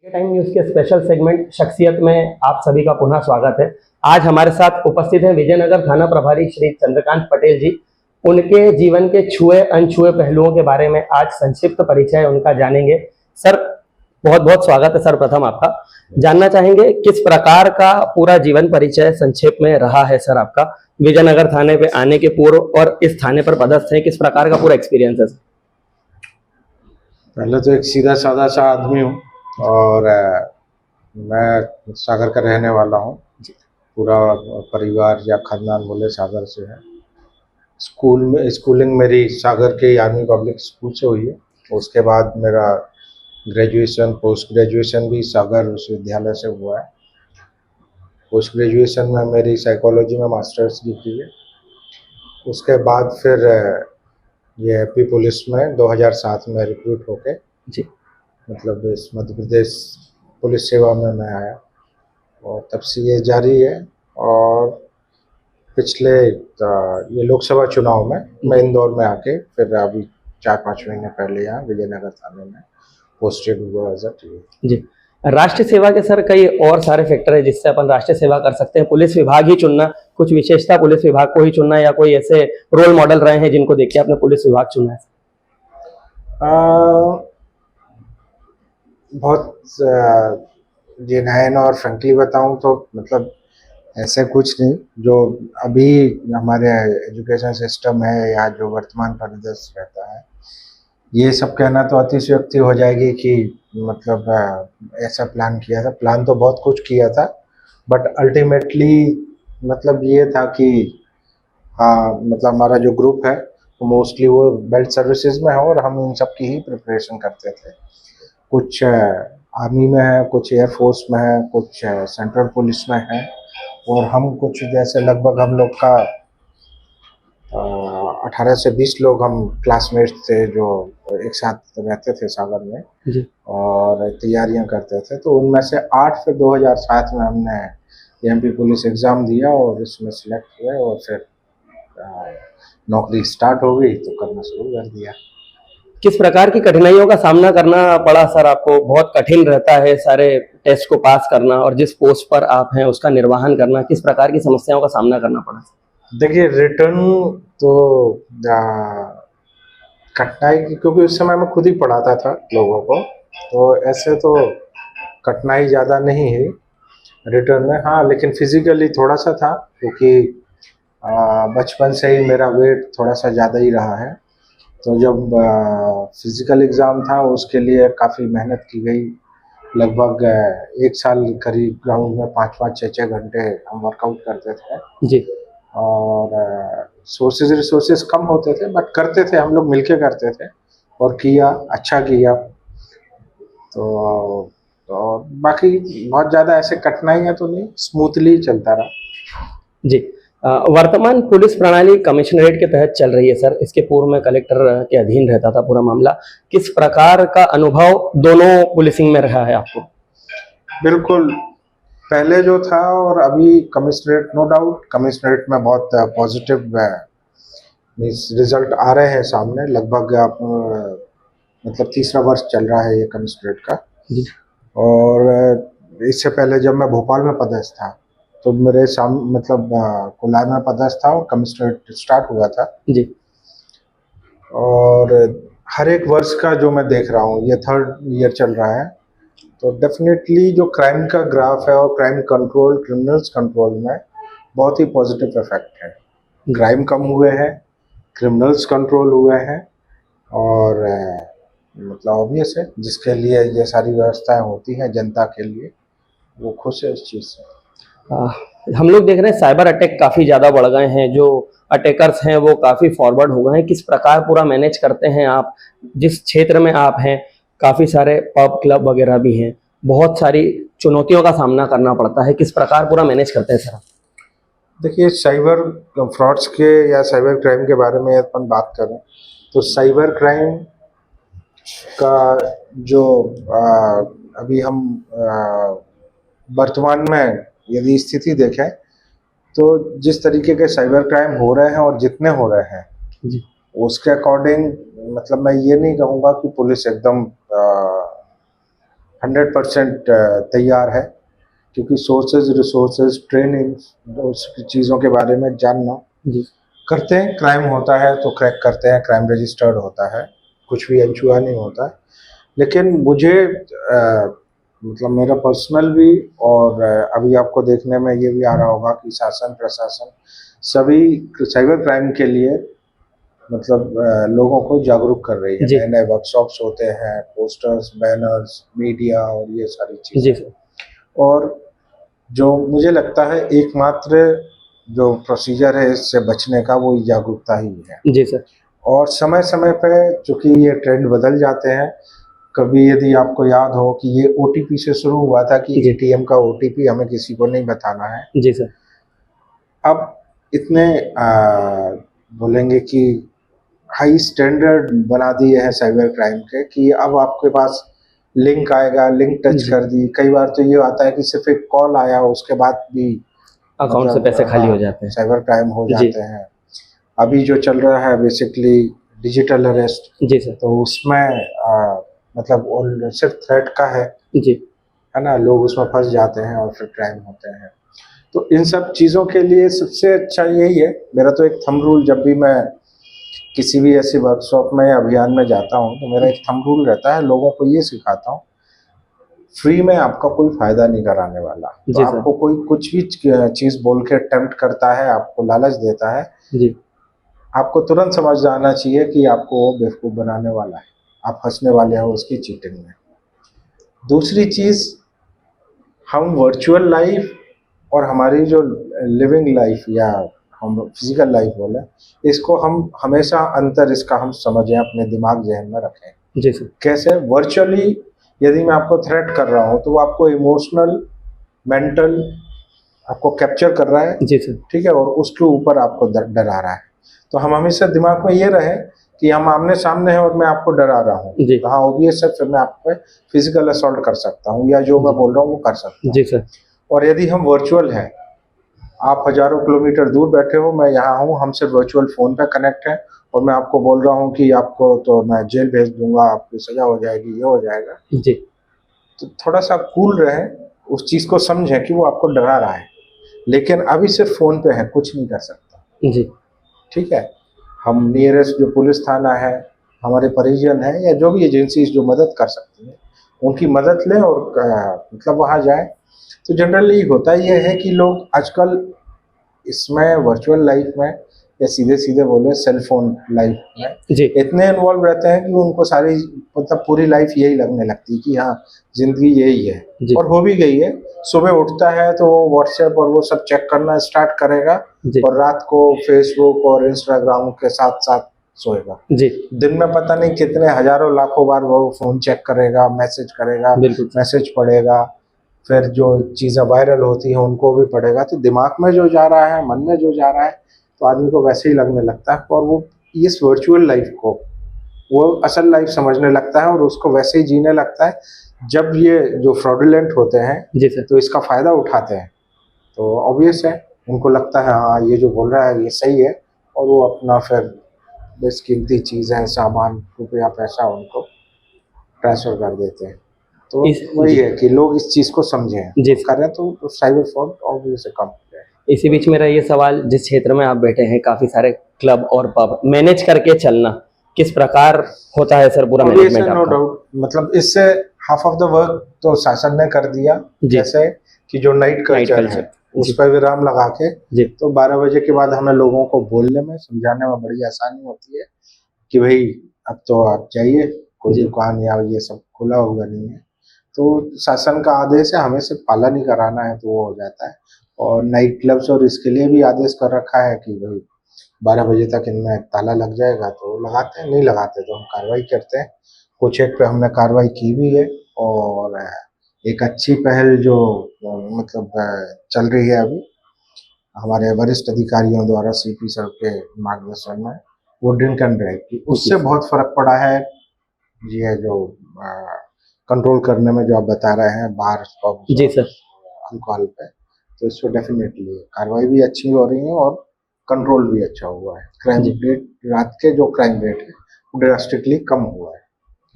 Time news के special segment शख्सियत में आप सभी का पुनः स्वागत है। आज हमारे साथ उपस्थित हैं विजयनगर थाना प्रभारी श्री चंद्रकांत पटेल जी। उनके जीवन के छुए अनछुए पहलुओं के बारे में आज संक्षिप्त परिचय उनका जानेंगे। सर, बहुत बहुत स्वागत है सर। प्रथम आपका जानना चाहेंगे किस प्रकार का पूरा जीवन परिचय संक्षेप में रहा है सर आपका, विजयनगर थाने पे आने के पूर्व और इस थाने पर पदस्थ हैं, किस प्रकार का पूरा एक्सपीरियंस है? पहले तो एक सीधा साधा सा आदमी हूँ और मैं सागर का रहने वाला हूँ। पूरा परिवार या खानदान बोले सागर से है। स्कूलिंग मेरी सागर के आर्मी पब्लिक स्कूल से हुई है। उसके बाद मेरा ग्रेजुएशन पोस्ट ग्रेजुएशन भी सागर विश्वविद्यालय से हुआ है। पोस्ट ग्रेजुएशन में मेरी साइकोलॉजी में मास्टर्स डिग्री है। उसके बाद फिर ये एपी पुलिस में 2007 में रिक्रूट होके जी, मतलब इस मध्य प्रदेश पुलिस सेवा में मैं आया और तब से ये जारी है। और पिछले ये लोकसभा चुनाव में मैं इंदौर में आके फिर अभी 4-5 महीने पहले यहाँ विजयनगर थाने में पोस्टेड हुआ एज अ टीए। जी। राष्ट्रीय सेवा के सर कई और सारे फैक्टर है जिससे अपन राष्ट्रीय सेवा कर सकते हैं। पुलिस विभाग ही चुनना, कुछ विशेषता पुलिस विभाग को ही चुनना, या कोई ऐसे रोल मॉडल रहे हैं जिनको देख के आपने पुलिस विभाग चुना है? बहुत जेन्युइन और फ्रेंकली बताऊं तो मतलब ऐसे कुछ नहीं। जो अभी हमारे एजुकेशन सिस्टम है या जो वर्तमान परिदृश्य रहता है, ये सब कहना तो अतिशयोक्ति हो जाएगी कि मतलब ऐसा प्लान किया था। प्लान तो बहुत कुछ किया था, बट अल्टीमेटली मतलब ये था कि हाँ, मतलब हमारा जो ग्रुप है तो मोस्टली वो बेल्ट सर्विसेज में है और हम इन सब की ही प्रिपरेशन करते थे। कुछ आर्मी में है, कुछ एयरफोर्स में है, कुछ सेंट्रल पुलिस में है, और हम कुछ जैसे लगभग हम लोग का 18 से 20 लोग हम क्लासमेट्स थे जो एक साथ रहते थे सागर में जी। और तैयारियां करते थे। तो उनमें से 8 फिर 2007 में हमने एमपी पुलिस एग्ज़ाम दिया और इसमें सिलेक्ट हुए और फिर नौकरी स्टार्ट हो गई तो करना शुरू कर दिया। किस प्रकार की कठिनाइयों का सामना करना पड़ा सर आपको? बहुत कठिन रहता है सारे टेस्ट को पास करना और जिस पोस्ट पर आप हैं उसका निर्वहन करना, किस प्रकार की समस्याओं का सामना करना पड़ा? देखिए, रिटर्न तो कठिनाई, क्योंकि उस समय मैं खुद ही पढ़ाता था लोगों को, तो ऐसे तो कठिनाई ज़्यादा नहीं है रिटर्न में। हाँ, लेकिन फिजिकली थोड़ा सा था, क्योंकि बचपन से ही मेरा वेट थोड़ा सा ज़्यादा ही रहा है। तो जब फिजिकल एग्ज़ाम था उसके लिए काफ़ी मेहनत की गई। लगभग 1 साल करीब ग्राउंड में 5-5, 6-6 घंटे हम वर्कआउट करते थे। जी। और रिसोर्सेज कम होते थे, बट करते थे, हम लोग मिलके करते थे और किया, अच्छा किया। तो बाकी बहुत ज़्यादा ऐसे कठिनाइयाँ तो नहीं, स्मूथली चलता रहा। जी। वर्तमान पुलिस प्रणाली कमिश्नरेट के तहत चल रही है सर। इसके पूर्व में कलेक्टर के अधीन रहता था पूरा मामला। किस प्रकार का अनुभव दोनों पुलिसिंग में रहा है आपको? बिल्कुल, पहले जो था और अभी कमिश्नरेट, नो डाउट कमिश्नरेट में बहुत पॉजिटिव रिजल्ट आ रहे हैं सामने। लगभग आप मतलब तीसरा वर्ष चल रहा है ये कमिश्नरेट का। जी। और इससे पहले जब मैं भोपाल में पदस्थ था तो मेरे मतलब कुलाय में पदस्थ था और कमिश्नरेट स्टार्ट हुआ था। जी। और हर एक वर्ष का जो मैं देख रहा हूँ, ये 3rd ईयर चल रहा है, तो डेफिनेटली जो क्राइम का ग्राफ है और क्राइम कंट्रोल, क्रिमिनल्स कंट्रोल में बहुत ही पॉजिटिव इफेक्ट है। क्राइम कम हुए हैं, क्रिमिनल्स कंट्रोल हुए हैं, और मतलब ऑब्वियस है जिसके लिए ये सारी व्यवस्थाएं होती हैं जनता के लिए, वो खुश है इस चीज़ से। हम लोग देख रहे हैं साइबर अटैक काफ़ी ज़्यादा बढ़ गए हैं, जो अटैकर्स हैं वो काफ़ी फॉरवर्ड हो गए हैं। किस प्रकार पूरा मैनेज करते हैं आप? जिस क्षेत्र में आप हैं काफ़ी सारे पब क्लब वगैरह भी हैं, बहुत सारी चुनौतियों का सामना करना पड़ता है। किस प्रकार पूरा मैनेज करते हैं सर? देखिए, साइबर फ्रॉड्स के या साइबर क्राइम के बारे में अपन बात करें तो साइबर क्राइम का जो अभी हम वर्तमान में यदि स्थिति देखें तो जिस तरीके के साइबर क्राइम हो रहे हैं और जितने हो रहे हैं जी। उसके अकॉर्डिंग मतलब मैं ये नहीं कहूँगा कि पुलिस एकदम 100% तैयार है, क्योंकि सोर्सेज रिसोर्सेज ट्रेनिंग उस चीज़ों के बारे में जानना जी करते हैं। क्राइम होता है तो क्रैक करते हैं, क्राइम रजिस्टर्ड होता है, कुछ भी अनछुआ नहीं होता है। लेकिन मुझे मतलब मेरा पर्सनल भी और अभी आपको देखने में ये भी आ रहा होगा कि शासन प्रशासन सभी साइबर क्राइम के लिए मतलब लोगों को जागरूक कर रही है। जी नए नए वर्कशॉप्स होते हैं, पोस्टर्स, बैनर्स, मीडिया और ये सारी जी चीज़ें। सर। और जो मुझे लगता है एकमात्र जो प्रोसीजर है इससे बचने का, वो जागरूकता ही है। जी सर। और समय समय पे चूंकि ये ट्रेंड बदल जाते हैं, कभी यदि आपको याद हो कि ये ओटीपी से शुरू हुआ था कि जी एटीएम का ओटीपी हमें किसी को नहीं बताना है। जी सर। अब इतने बोलेंगे कि हाई स्टैंडर्ड बना दिए हैं साइबर क्राइम के कि अब आपके पास लिंक आएगा, लिंक टच जी कर दी। कई बार तो ये आता है कि सिर्फ एक कॉल आया, उसके बाद भी अकाउंट से मतलब पैसे खाली हो जाते हैं। साइबर क्राइम हो जी जाते हैं। अभी जो चल रहा है बेसिकली डिजिटल अरेस्ट, जी सर। तो उसमें मतलब सिर्फ थ्रेट का जी है ना, लोग उसमें फंस जाते हैं और फिर क्राइम होते हैं। तो इन सब चीज़ों के लिए सबसे अच्छा यही है, मेरा तो एक थंब रूल, जब भी मैं किसी भी ऐसी वर्कशॉप में या अभियान में जाता हूँ तो मेरा एक थंब रूल रहता है, लोगों को ये सिखाता हूँ, फ्री में आपका कोई फायदा नहीं कराने वाला। तो जी सर। आपको कोई कुछ भी चीज़ बोल के टेम्प्ट करता है, आपको लालच देता है, जी आपको तुरंत समझ जाना चाहिए कि आपको वो बेवकूफ़ बनाने वाला है, आप फंसने वाले हो उसकी चीटिंग में। दूसरी चीज़, हम वर्चुअल लाइफ और हमारी जो लिविंग लाइफ या हम फिजिकल लाइफ बोले, इसको हम हमेशा अंतर इसका हम समझें, अपने दिमाग जहन में रखें। जी सर। कैसे? वर्चुअली यदि मैं आपको थ्रेट कर रहा हूँ तो वो आपको इमोशनल, मेंटल आपको कैप्चर कर रहा है, जी सर। ठीक है, और उसके ऊपर आपको डरा रहा है। तो हम हमेशा दिमाग में ये रहे कि हम आमने सामने हैं और मैं आपको डरा रहा हूँ, जी तो हाँ ऑब्वियस है, फिर मैं आप पे फिजिकल असॉल्ट कर सकता हूँ या जो मैं जी बोल रहा हूँ वो कर सकता हूँ। जी सर। और यदि हम वर्चुअल हैं, आप हजारों किलोमीटर दूर बैठे हो, मैं यहाँ हूँ, हम सिर्फ वर्चुअल फ़ोन पे कनेक्ट है, और मैं आपको बोल रहा हूँ कि आपको तो मैं जेल भेज दूंगा, आपकी सजा हो जाएगी, ये हो जाएगा। जी तो थोड़ा सा कूल रहें, उस चीज़ को समझें कि वो आपको डरा रहा है, लेकिन अभी सिर्फ फ़ोन पे है, कुछ नहीं कर सकता, जी ठीक है। हम नियरेस्ट जो पुलिस थाना है, हमारे परिजन हैं या जो भी एजेंसीज जो मदद कर सकती हैं, उनकी मदद लें और मतलब वहाँ जाएं। तो जनरली होता ये है कि लोग आजकल इसमें वर्चुअल लाइफ में या सीधे सीधे बोले सेल फोन लाइफ में जी इतने इन्वॉल्व रहते हैं कि उनको सारी मतलब पूरी लाइफ यही लगने लगती है कि हाँ जिंदगी यही है, जी और हो भी गई है। सुबह उठता है तो वो व्हाट्सएप और वो सब चेक करना स्टार्ट करेगा, जी और रात को फेसबुक और इंस्टाग्राम के साथ साथ सोएगा। जी दिन में पता नहीं कितने हजारों लाखों बार वो फोन चेक करेगा, मैसेज करेगा, बिल्कुल सर। मैसेज पढ़ेगा, फिर जो चीज़ें वायरल होती हैं उनको भी पढ़ेगा। तो दिमाग में जो जा रहा है, मन में जो जा रहा है, तो आदमी को वैसे ही लगने लगता है, और वो इस वर्चुअल लाइफ को वो असल लाइफ समझने लगता है और उसको वैसे ही जीने लगता है। जब ये जो फ्रॉडुलेंट होते हैं जी सर। तो इसका फ़ायदा उठाते हैं, तो ऑब्वियस है उनको लगता है हाँ ये जो बोल रहा है ये सही है, और वो अपना फिर बेशकीमती चीज़ें, सामान, रुपया, पैसा उनको ट्रांसफ़र कर देते हैं। तो वही जी है कि लोग इस चीज़ को समझें जी और करें तो साइबर फ्रॉड ऑब्वियस से कम हो जाए। इसी बीच मेरा ये सवाल, जिस क्षेत्र में आप बैठे हैं काफी सारे क्लब और पब, मैनेज करके चलना किस प्रकार होता है सर, पूरा ऑब्वियस मैनेजमेंट है, नो आपका? डाउट, मतलब इससे हाफ ऑफ द वर्क तो शासन ने कर दिया। जी जैसे कि जो नाइट नाइट कल्चर है कल्चर। उस जी पर विराम लगा के, जी तो 12 बजे के बाद हमें लोगों को बोलने में, समझाने में बड़ी आसानी होती है कि भाई अब तो आप जाइए, कोई जी दुकान या ये सब खुला हुआ नहीं है। तो शासन का आदेश है, हमें सिर्फ पालन ही कराना है, तो वो हो जाता है। और नाइट क्लब्स और इसके लिए भी आदेश कर रखा है कि भाई 12 बजे तक इनमें ताला लग जाएगा, तो लगाते हैं, नहीं लगाते तो हम कार्रवाई करते हैं। कुछ एक पे हमने कार्रवाई की भी है, और एक अच्छी पहल जो मतलब चल रही है अभी हमारे वरिष्ठ अधिकारियों द्वारा, सीपी सर के मार्गदर्शन में, वो ड्रिंक एंड ड्राइव की, उससे बहुत फर्क पड़ा है। ये जो कंट्रोल करने में जो आप बता रहे हैं बार पब्स जी और सर। अल्कोहल पे, तो इस पर डेफिनेटली कार्रवाई भी अच्छी हो रही है और कंट्रोल भी अच्छा हुआ है। क्राइम जी रेट, रात के जो क्राइम रेट है वो ड्रास्टिकली कम हुआ है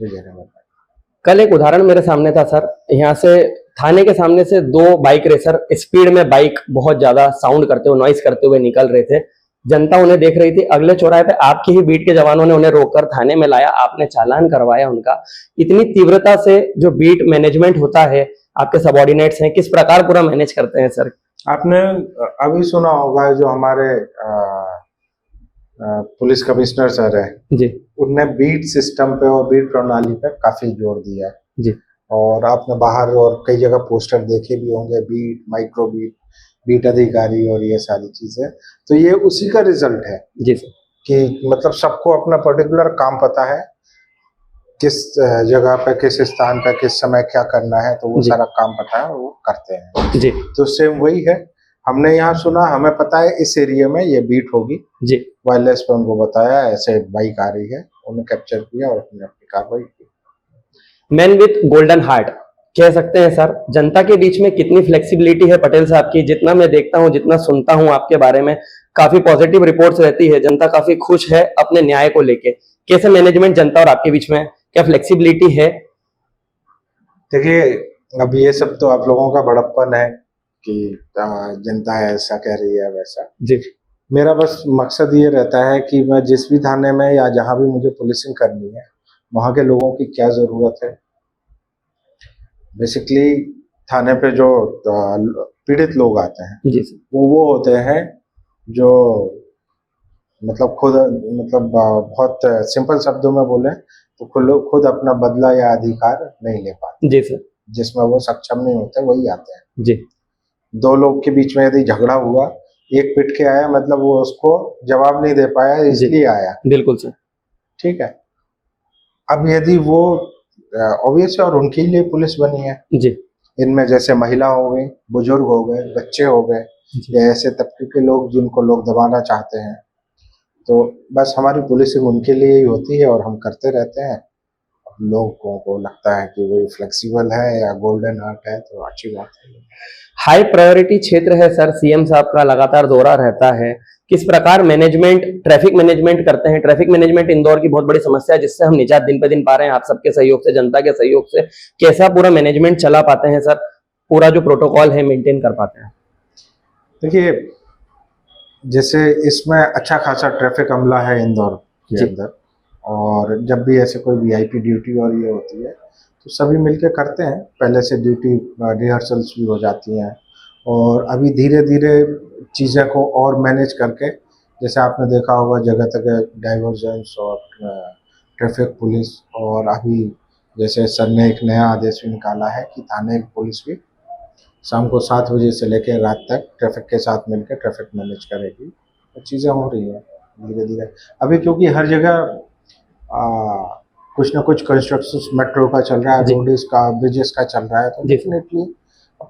विजयनगर में। कल एक उदाहरण मेरे सामने था सर, यहाँ से थाने के सामने से दो बाइक रेसर स्पीड में बाइक बहुत ज्यादा साउंड करते हुए, नॉइस करते हुए निकल रहे थे। जनता उन्हें देख रही थी। अगले चौराहे पे आपकी ही बीट के जवानों ने उन्हें रोककर थाने में लाया, आपने चालान करवाया उनका। इतनी तीव्रता से जो बीट मैनेजमेंट होता है, आपके सबॉर्डिनेट्स हैं, किस प्रकार पूरा मैनेज करते हैं सर? आपने अभी सुना होगा जो हमारे पुलिस कमिश्नर सर है जी उनने बीट सिस्टम पे और बीट प्रणाली पे काफी जोर दिया है। जी और आपने बाहर और कई जगह पोस्टर देखे भी होंगे, बीट, माइक्रो बीट, बीट अधिकारी और ये सारी चीजें। तो ये उसी का रिजल्ट है जी सर। कि मतलब सबको अपना पर्टिकुलर काम पता है, किस जगह पे, किस स्थान पे, किस समय क्या करना है, तो वो जी। सारा काम पता है, वो करते हैं। जी तो सेम वही है, हमने यहाँ सुना, हमें पता है इस एरिया में ये बीट होगी, जी वायरलेस पे उनको बताया ऐसे बाइक आ रही है, उन्हें कैप्चर किया और अपनी अपनी कार्रवाई की। मैन विथ गोल्डन हार्ट कह सकते हैं सर। जनता के बीच में कितनी फ्लेक्सिबिलिटी है पटेल साहब की। जितना मैं देखता हूं, जितना सुनता हूं आपके बारे में, काफी पॉजिटिव रिपोर्ट्स रहती है। जनता काफी खुश है अपने न्याय को लेके। कैसे मैनेजमेंट जनता और आपके बीच में, क्या फ्लेक्सिबिलिटी है? देखिए, अब ये सब तो आप लोगों का बड़प्पन है कि जनता ऐसा कह रही है वैसा। जी मेरा बस मकसद ये रहता है कि मैं जिस भी थाने में या जहां भी मुझे पुलिसिंग करनी है, वहां के लोगों की क्या जरूरत है। बेसिकली थाने पे जो पीड़ित लोग आते हैं जी सर। वो होते हैं जो मतलब खुद मतलब बहुत सिंपल शब्दों में बोले तो खुद अपना बदला या अधिकार नहीं ले पाते, जी सर। जिसमें वो सक्षम नहीं होते वही आते हैं। जी दो लोग के बीच में यदि झगड़ा हुआ, एक पिट के आया मतलब वो उसको जवाब नहीं दे पाया इसलिए आया, बिल्कुल सर। ठीक है। अब यदि वो ऑब्वियस और उनके लिए पुलिस बनी है, जी इनमें जैसे महिला हो गई, बुजुर्ग हो गए, बच्चे हो गए, जी या ऐसे तबके के लोग जिनको लोग दबाना चाहते हैं, तो बस हमारी पुलिसिंग उनके लिए ही होती है और हम करते रहते हैं। अब लोगों को लगता है कि वही फ्लेक्सिबल है या गोल्डन हार्ट है, तो अच्छी बात है। हाई प्रायोरिटी क्षेत्र है सर, सीएम साहब का लगातार दौरा रहता है। किस प्रकार मैनेजमेंट, ट्रैफिक मैनेजमेंट करते हैं? ट्रैफिक मैनेजमेंट इंदौर की बहुत बड़ी समस्या है, जिससे हम निजात दिन पे दिन पा रहे हैं। आप सबके सहयोग से, जनता के सहयोग से कैसा पूरा मैनेजमेंट चला पाते हैं सर? पूरा जो प्रोटोकॉल है मेंटेन कर पाते हैं? देखिए, जैसे इसमें अच्छा खासा ट्रैफिक अमला है इंदौर के जी। अंदर, और जब भी ऐसे कोई वीआईपी ड्यूटी और ये होती है तो सभी मिलके करते हैं। पहले से ड्यूटी रिहर्सल्स भी हो जाती हैं, और अभी धीरे धीरे चीज़ें को और मैनेज करके, जैसे आपने देखा होगा जगह जगह डाइवर्जेंस और ट्रैफिक पुलिस, और अभी जैसे सर ने एक नया आदेश भी निकाला है कि थाने की पुलिस भी शाम को 7 बजे से लेकर रात तक ट्रैफिक के साथ मिलकर ट्रैफिक मैनेज करेगी। तो चीज़ें हो रही हैं धीरे धीरे अभी, क्योंकि हर जगह कुछ ना कुछ कंस्ट्रक्शन मेट्रो का चल रहा है, जी। रोड्स का, ब्रिजेस का चल रहा है, तो जी। डेफिनेटली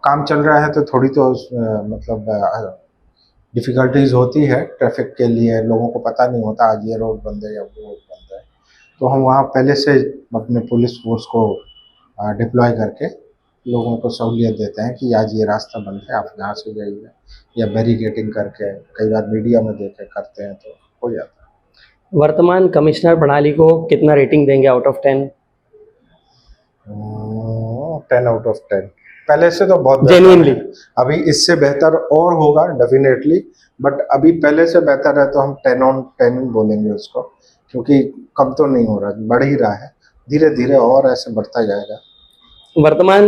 काम चल रहा है तो थोड़ी तो मतलब डिफ़िकल्टीज होती है ट्रैफिक के लिए। लोगों को पता नहीं होता आज ये रोड बंद है या वो रोड बंद है, तो हम वहाँ पहले से अपने पुलिस फोर्स को डिप्लॉय करके लोगों को सहूलियत देते हैं कि आज ये रास्ता बंद है, आप यहाँ से जाइए, या बैरिकेडिंग करके, कई बार मीडिया में देखे करते हैं तो हो जाता है। वर्तमान कमिश्नर प्रणाली को कितना रेटिंग देंगे आउट ऑफ 10? 10 out of 10। पहले से तो बहुत जेन्युइनली अभी इससे बेहतर और होगा डेफिनेटली, बट अभी पहले से बेहतर है तो हम 10 ऑन 10 बोलेंगे उसको, क्योंकि कम तो नहीं हो रहा, बढ़ ही रहा है, धीरे धीरे और ऐसे बढ़ता जाएगा। वर्तमान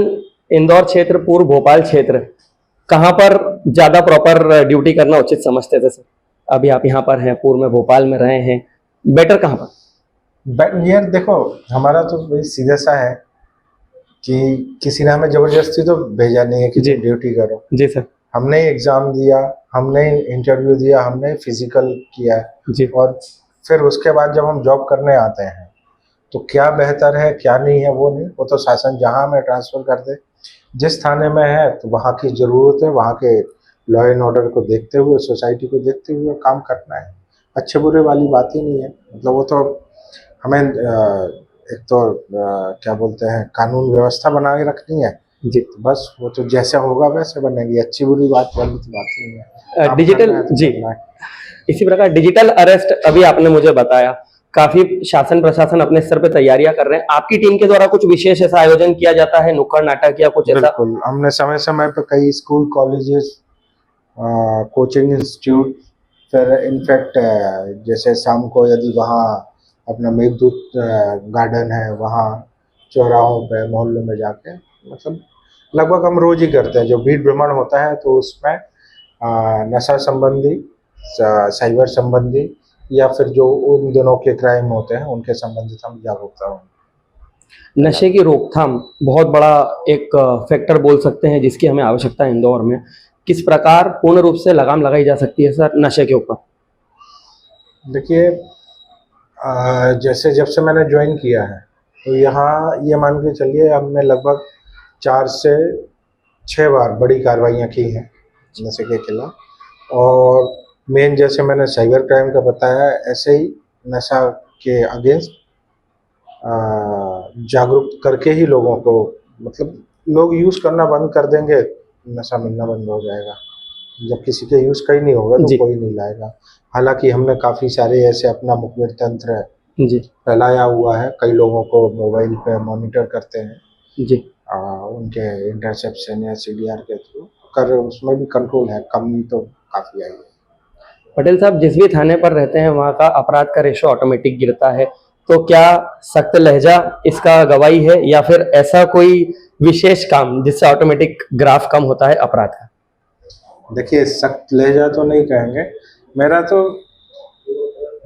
इंदौर क्षेत्र, पूर्व भोपाल क्षेत्र, कहाँ पर ज्यादा प्रॉपर ड्यूटी करना उचित समझते थे सर? अभी आप यहाँ पर हैं, पूर्व में भोपाल में रहे हैं, बेटर कहाँ पर? यार देखो, हमारा तो वही सीधा सा है कि किसी ने हमें जबरदस्ती तो भेजा नहीं है कि जी। तुम ड्यूटी करो। जी सर। हमने एग्जाम दिया, हमने इंटरव्यू दिया, हमने फिजिकल किया, जी। और फिर उसके बाद जब हम जॉब करने आते हैं तो क्या बेहतर है क्या नहीं है वो नहीं, वो तो शासन जहाँ हमें ट्रांसफ़र कर दे, जिस थाने में है तो वहाँ की ज़रूरत है, वहाँ के लॉ एंड ऑर्डर को देखते हुए, सोसाइटी को देखते हुए काम करना है। अच्छे बुरे वाली बात ही नहीं है, मतलब वो तो हमें एक तो क्या बोलते हैं, कानून व्यवस्था बना के रखनी है जी। तो बस वो तो जैसे होगा वैसे बनेगी, अच्छी बुरी बात वाली तो बात नहीं है। डिजिटल, जी, इसी प्रकार डिजिटल अरेस्ट अभी आपने मुझे बताया, काफी शासन प्रशासन अपने स्तर पे तैयारियां कर रहे हैं, आपकी टीम के द्वारा कुछ विशेष ऐसा आयोजन किया जाता है, नुक्कड़ नाटक या कुछ ऐसा? बिल्कुल, हमने समय समय पर कई स्कूल, कॉलेजेस, कोचिंग इंस्टीट्यूट, फिर इनफैक्ट जैसे शाम को यदि वहाँ अपना मेघदूत गार्डन है, वहाँ चौराहों पे, मोहल्लों में जाके, मतलब लगभग हम रोज ही करते हैं। जो भीड़ भ्रमण होता है तो उसमें नशा संबंधी, साइबर संबंधी, या फिर जो उन दिनों के क्राइम होते हैं उनके संबंधित हम जागरूकता हों। नशे की रोकथाम बहुत बड़ा एक फैक्टर बोल सकते हैं जिसकी हमें आवश्यकता है इंदौर में। किस प्रकार पूर्ण रूप से लगाम लगाई जा सकती है सर नशे के ऊपर? देखिए, जैसे जब से मैंने ज्वाइन किया है तो यहाँ ये मान के चलिए हमने लगभग 4 से 6 बार बड़ी कार्रवाइयाँ की हैं नशे के खिलाफ। और मेन जैसे मैंने साइबर क्राइम का बताया, ऐसे ही नशा के अगेंस्ट जागरूक करके ही लोगों को, मतलब लोग यूज़ करना बंद कर देंगे, नशा मिलना बंद हो जाएगा। जब किसी के यूज़ का ही नहीं होगा जी। तो कोई नहीं लाएगा। हालांकि हमने काफ़ी सारे ऐसे अपना मुखबिर तंत्र जी फैलाया हुआ है, कई लोगों को मोबाइल पे मॉनिटर करते हैं जी। उनके इंटरसेप्शन या सीडीआर के थ्रू कर, उसमें भी कंट्रोल है, कमी तो काफ़ी आई है। पटेल साहब, जिस भी थाने पर रहते हैं वहाँ का अपराध का रेशो ऑटोमेटिक गिरता है, तो क्या सख्त लहजा इसका गवाही है या फिर ऐसा कोई विशेष काम जिससे ऑटोमेटिक ग्राफ कम होता है अपराध का? देखिए, सख्त लहजा तो नहीं कहेंगे, मेरा तो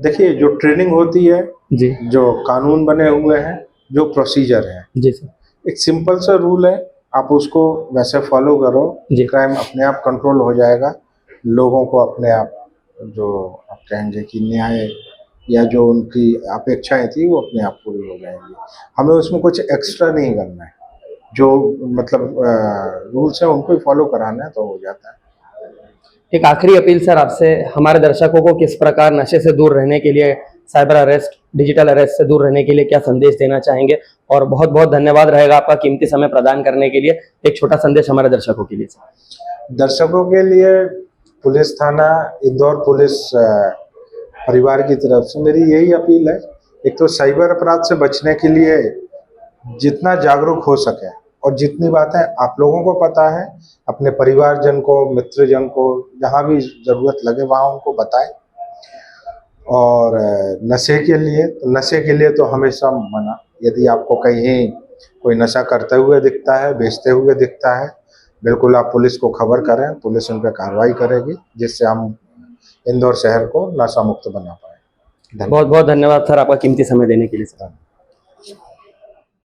देखिए जो ट्रेनिंग होती है, जी जो कानून बने हुए हैं, जो प्रोसीजर है, जी सर। एक सिंपल सा रूल है, आप उसको वैसे फॉलो करो, जी। क्राइम अपने आप कंट्रोल हो जाएगा। लोगों को अपने आप, जो आप कहेंगे कि न्याय या जो उनकी अपेक्षाएं थी वो अपने आप पूरी हो जाएंगी। हमें उसमें कुछ एक्स्ट्रा नहीं करना है, जो मतलब रूल्स हैं उनको ही फॉलो कराना है तो हो जाता है। एक आखिरी अपील सर आपसे, हमारे दर्शकों को किस प्रकार नशे से दूर रहने के लिए, साइबर अरेस्ट, डिजिटल अरेस्ट से दूर रहने के लिए क्या संदेश देना चाहेंगे? और बहुत बहुत धन्यवाद रहेगा आपका कीमती समय प्रदान करने के लिए। एक छोटा संदेश हमारे दर्शकों के लिए सर। दर्शकों के लिए पुलिस थाना इंदौर पुलिस परिवार की तरफ से मेरी यही अपील है, एक तो साइबर अपराध से बचने के लिए जितना जागरूक हो सके और जितनी बातें आप लोगों को पता है, अपने परिवारजन को, मित्रजन को, जहाँ भी ज़रूरत लगे वहाँ उनको बताएं। और नशे के लिए तो हमेशा मना। यदि आपको कहीं कोई नशा करते हुए दिखता है, बेचते हुए दिखता है, बिल्कुल आप पुलिस को खबर करें, पुलिस उन पर कार्रवाई करेगी, जिससे हम इंदौर शहर को नशा मुक्त बना पाए। बहुत बहुत धन्यवाद सर आपका कीमती समय देने के लिए सर।